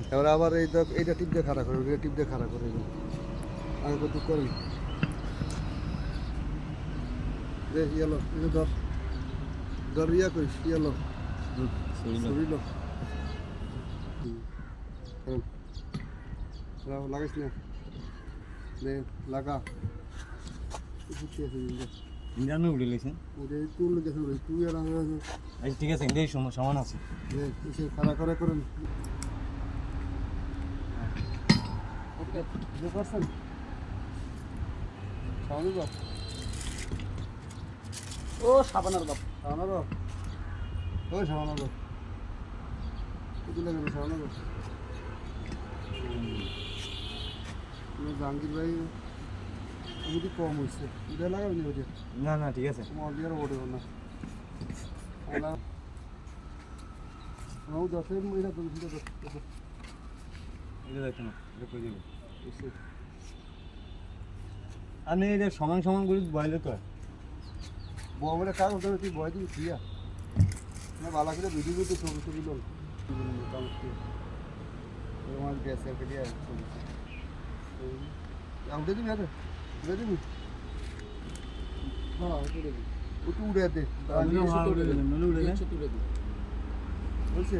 এবার আবার এইটা টিপ দিয়ে খাড়া করে টিপ দিয়ে খাড়া করে আগে কত করেন দে ইয়েলো এটা ধর ধর ইয়া করিস ইয়েলো সরিল লাগাইস না দে লাগা ইন্ডিয়ানো উড়ে লেছেন ওদের তুল গেছে তুই আর আচ্ছা ঠিক আছে ইন্ডিয়াই সমান আছে খাড়া করে করেন পারছেন সামনে বাপ ও সাবানার বাপ সামনে বাপ ওই সামনে বাপ কত লাগে সামনে বাপ জাহাঙ্গীর ভাই যদি কম হয়েছে এটা লাগাবেন ওটা না না ঠিক আছে মলিয়ার ওঠে না দশে এটা তো এটা দেখো না এটা কই দেব আমি এটা সমান সমান করে বয়লে তো বলে কাগজ ধরে তুই বয় দিবি দিয়া না ভালো করে ভিডিও করতে ছবি ছবি লোক মোটামুটি আমার গ্যাসের কে দিয়ে ছবি উঠে দিবি আরে উঠে দিবি হ্যাঁ উঠে দিবি উঠে দে উড়ে দে বলছে